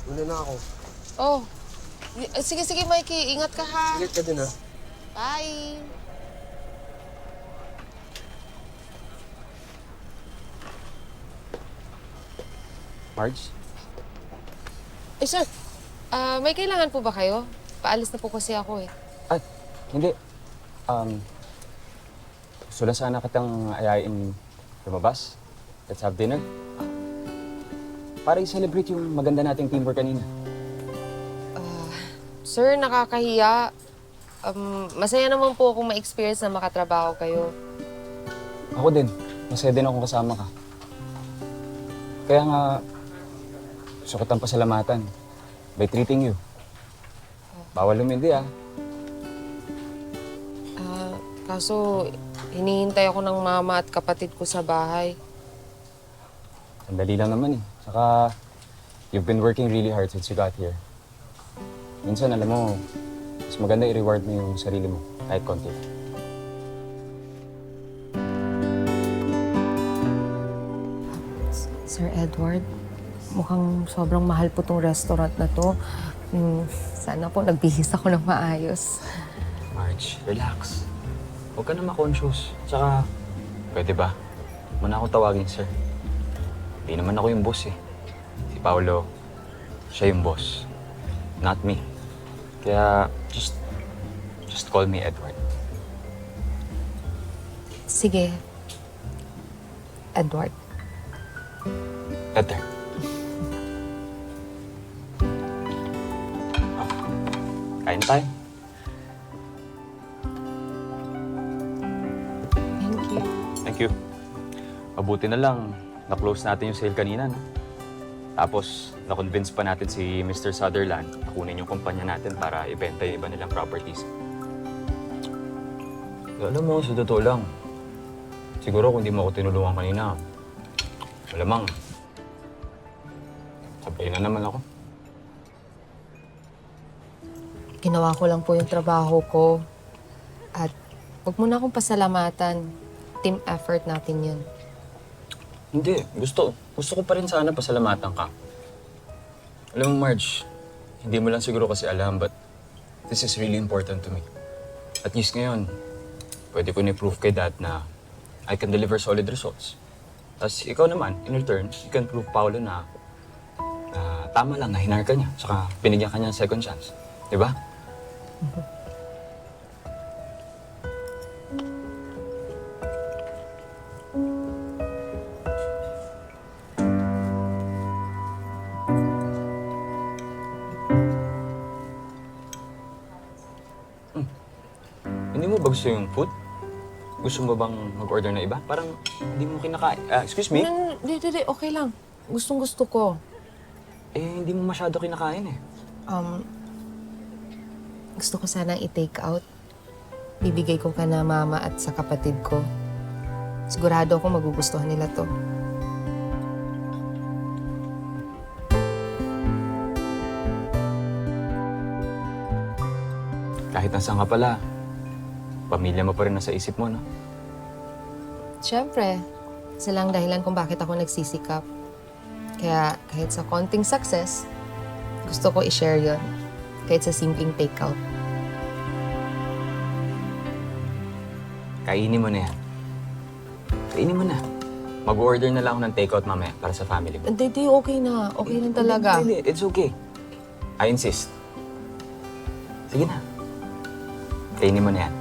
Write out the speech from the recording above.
Una na ako. Oh, sige, sige, Mikey. Ingat ka, ha? Ingat ka din, ha? Bye! Marge? Eh, sir, may kailangan po ba kayo? Paalis na po kasi ako, eh. At, hindi. Gusto lang sana kitang ayain lumabas. Let's have dinner. Para i-celebrate yung maganda nating teamwork kanina. Sir, nakakahiya. Masaya naman po akong ma-experience na makatrabaho kayo. Ako din. Masaya din akong kasama ka. Kaya nga, gusto kitang pasalamatan by treating you. Bawal lumindi, ah. Kaso, hinihintay ako ng mama at kapatid ko sa bahay. Sandali lang naman eh. Saka, you've been working really hard since you got here. Minsan, alam mo, mas maganda i-reward mo yung sarili mo, kahit konti. Sir Edward, mukhang sobrang mahal po tong restaurant na to. Sana po nagbihis ako ng maayos. Marge, relax. Huwag ka na ma-conscious. Tsaka, pwede ba? Muna ako tawagin, sir. Hindi naman ako yung boss eh. Si Paolo, siya yung boss. Not me. Kaya, just call me Edward. Sige. Edward. Better. Kain tayo. Thank you. Thank you. Mabuti na lang, na-close natin yung sale kanina. No? Tapos, na-convince pa natin si Mr. Sutherland na kunin yung kumpanya natin para ibenta yung iba nilang properties. Alam mo, sa totoo lang, siguro kung di mo ako tinulungan kanina, malamang, sabay na naman ako. Ginawa ko lang po yung trabaho ko. At huwag mo na akong pasalamatan. Team effort natin yun. Hindi. Gusto ko pa rin sana pasalamatan ka. Alam mo, Marge, hindi mo lang siguro kasi alam, but this is really important to me. At least ngayon, pwede ko na-prove kay Dad na I can deliver solid results. Tapos ikaw naman, in return, you can prove Paolo na tama lang na hinar ka niya, saka binigyan ka niya ng second chance. Di ba? Hindi mo ba gusto yung food? Gusto mo bang mag-order na iba? Parang hindi mo kinakain. Excuse me? Hindi. Okay lang. Gustong-gusto ko. Eh, hindi mo masyado kinakain eh. Gusto ko sanang i-take out. Bibigay ko ka na mama at sa kapatid ko. Sigurado ako magugustuhan nila to. Kahit nasaan ka pala, pamilya mo pa rin nasa isip mo, no? Siyempre, isa lang dahilan kung bakit ako nagsisikap. Kaya kahit sa konting success, gusto ko i-share yon. Kahit sa simpleng take-out. Kainin mo na yan. Kainin mo na. Mag-order na lang ako ng take-out mamaya para sa family mo. Hindi, okay na. Okay lang talaga. Hindi, it's okay. I insist. Sige na. Kainin mo na yan.